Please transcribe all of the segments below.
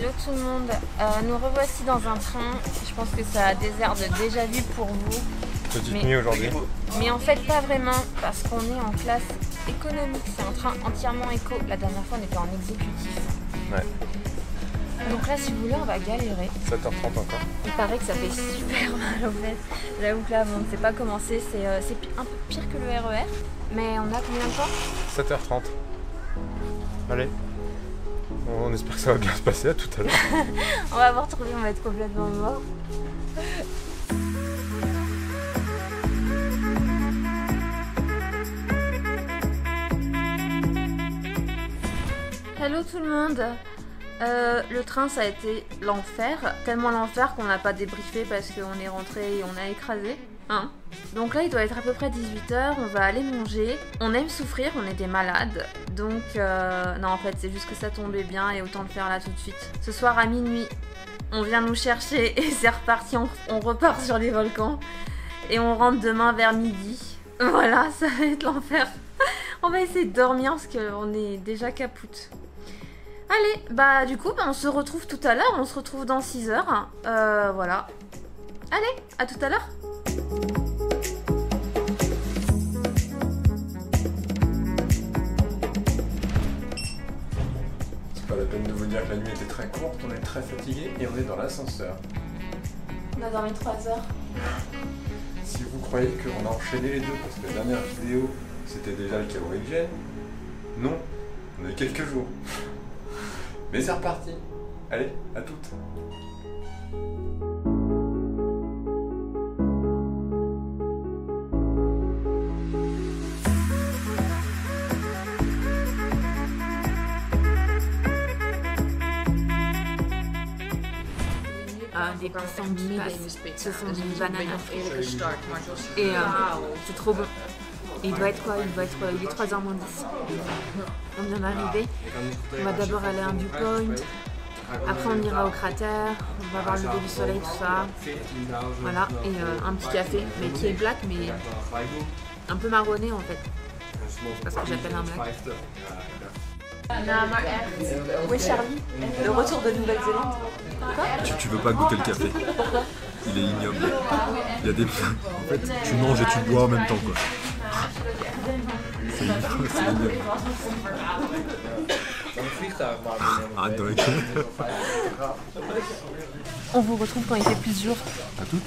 Hello tout le monde, nous revoici dans un train. Je pense que ça a des airs de déjà vu pour vous. Petite nuit aujourd'hui. Mais en fait pas vraiment, parce qu'on est en classe économique. C'est un train entièrement éco. La dernière fois on était en exécutif. Ouais. Donc là si vous voulez on va galérer. 7h30 encore. Il paraît que ça fait super mal aux fesses. J'avoue que là bon, on ne sait pas comment c'est un peu pire que le RER. Mais on a combien de temps? 7h30. Allez. On espère que ça va bien se passer, à tout à l'heure. On va vous retrouver, on va être complètement mort. Hello tout le monde. Le train ça a été l'enfer, tellement l'enfer qu'on n'a pas débriefé parce qu'on est rentré et on a écrasé. Hein. Donc là il doit être à peu près 18h, on va aller manger. On aime souffrir, on est des malades. Donc non en fait c'est juste que ça tombait bien et autant le faire là tout de suite. Ce soir à minuit, on vient nous chercher et c'est reparti, on repart sur les volcans. Et on rentre demain vers midi. Voilà, ça va être l'enfer. On va essayer de dormir parce qu'on est déjà capoute. Allez, bah du coup on se retrouve tout à l'heure, on se retrouve dans 6 heures. Voilà. Allez, à tout à l'heure. C'est pas la peine de vous dire que la nuit était très courte, on est très fatigué et on est dans l'ascenseur. On a dormi 3 heures. Si vous croyez qu'on a enchaîné les deux parce que la dernière vidéo c'était déjà le Cambodgien, non, on a eu quelques jours. Mais c'est reparti. Allez, à toutes. Des petits sangliers, ce sont des bananes. Et c'est trop bon. Il doit être quoi? Il est 3h moins 10. On vient d'arriver. On va d'abord aller à un viewpoint. Après on ira au cratère. On va voir le lever du soleil, tout ça. Voilà. Et un petit café, mais qui est black, mais un peu marronné en fait. C'est parce que j'appelle un black. Où est Charlie? Le retour de Nouvelle-Zélande. Tu veux pas goûter le café. Il est ignoble. Il y a des... En fait, tu manges et tu bois en même temps, quoi. C'est ignoble. Arrête de rigoler. On vous retrouve quand il fait plus jour. À toutes.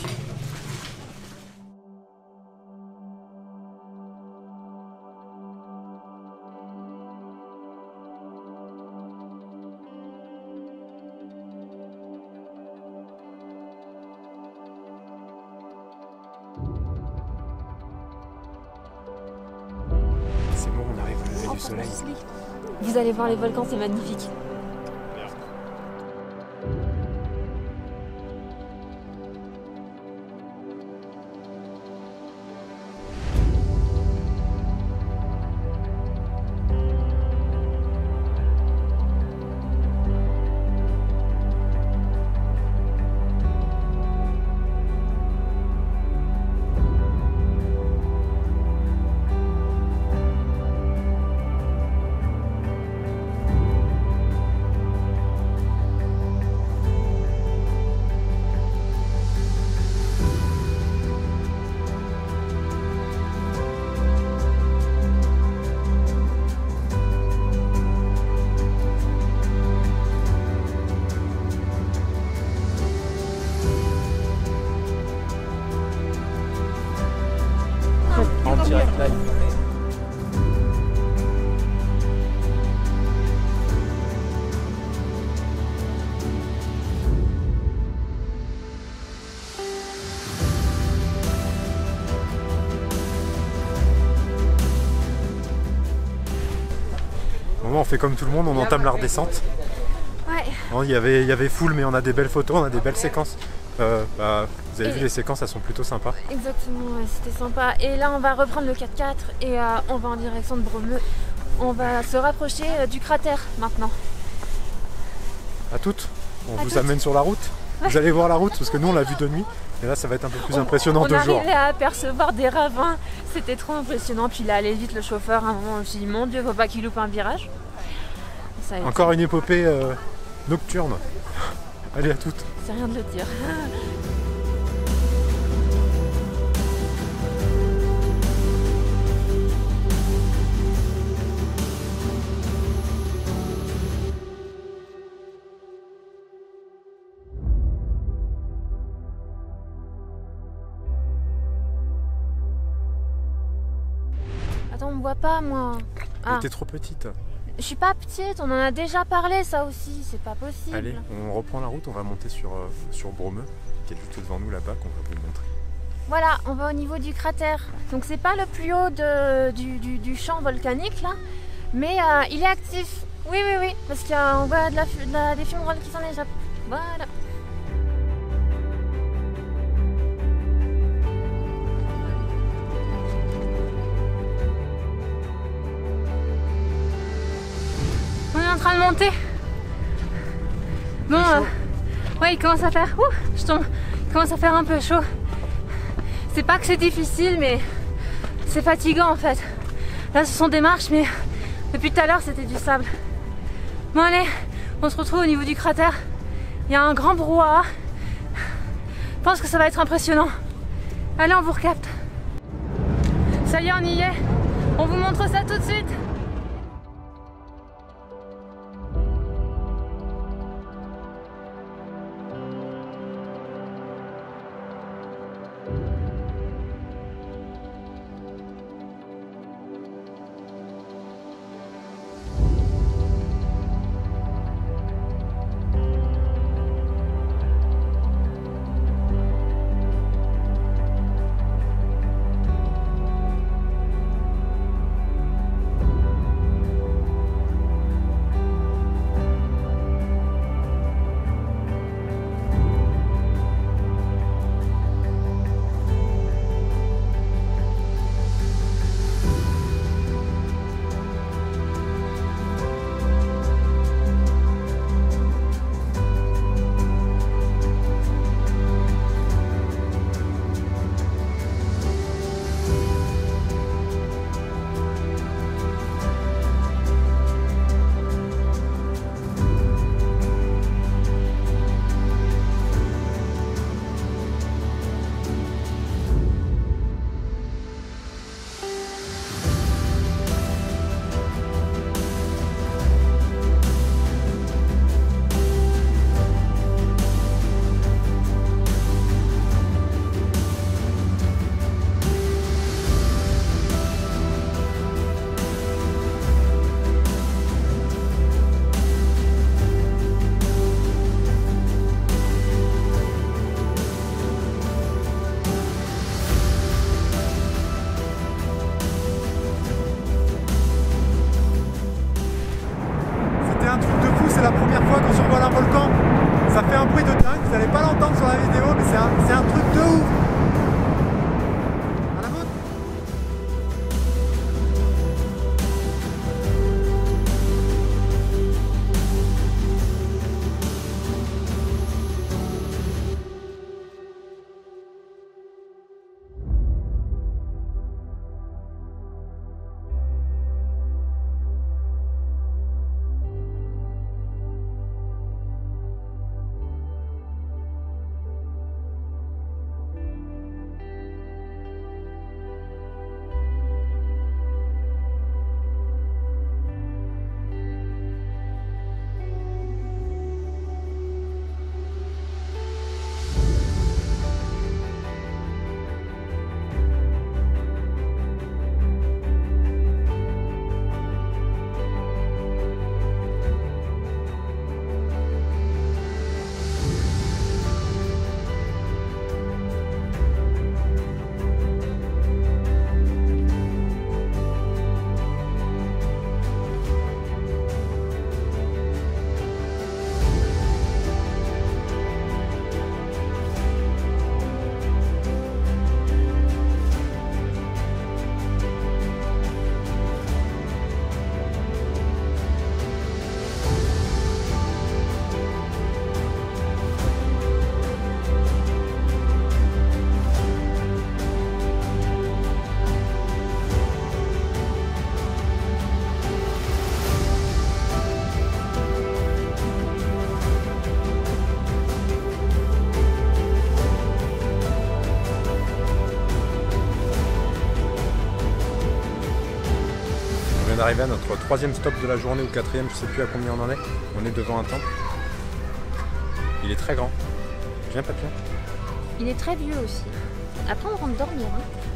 C'est bon, on arrive au lever du soleil. Vous allez voir les volcans, c'est magnifique. En direct live. Bon, on fait comme tout le monde, on entame la redescente. Ouais. Bon, il y avait full, mais on a des belles photos, on a des belles séquences. Vous avez vu, les séquences, elles sont plutôt sympas. Exactement, ouais, c'était sympa. Et là, on va reprendre le 4x4 et on va en direction de Bromeux. On va se rapprocher du cratère maintenant. À toutes. On À vous toutes. amène sur la route. Vous allez voir la route, parce que nous, on l'a vue de nuit. Et là, ça va être un peu plus impressionnant de jour. On arrivait à apercevoir des ravins. C'était trop impressionnant. Puis il allait vite, le chauffeur. À un moment, je me suis dit, mon Dieu, faut pas qu'il loupe un virage. Ça a été... Encore une épopée nocturne. Allez, à toutes. C'est rien de le dire. Attends, on me voit pas, moi. Mais t'es trop petite. Je suis pas petite, on en a déjà parlé, ça aussi, c'est pas possible. Allez, on reprend la route, on va monter sur Bromeux, qui est juste devant nous là-bas, qu'on va vous montrer. Voilà, on va au niveau du cratère. Donc c'est pas le plus haut du champ volcanique là, mais il est actif. Oui, oui, oui, parce qu'on voit des fumerolles qui s'en échappent. Voilà. On est en train de monter. Bon, ouais, il commence à faire. Je tombe. Il commence à faire un peu chaud. C'est pas que c'est difficile, mais c'est fatigant en fait. Là, ce sont des marches, mais depuis tout à l'heure, c'était du sable. Bon, allez, on se retrouve au niveau du cratère. Il y a un grand brouhaha. Je pense que ça va être impressionnant. Allez, on vous recapte. Ça y est, on y est. On vous montre ça tout de suite. C'est la première fois qu'on survole un volcan. Ça fait un bruit de dingue, vous n'allez pas l'entendre sur la vidéo, mais c'est un truc de ouf. À la vôtre. d'arriver à notre 3e stop de la journée ou 4e, je sais plus à combien on en est. On est devant un temple. Il est très grand. Viens, papillon. Il est très vieux aussi. Après, on rentre dormir. Hein.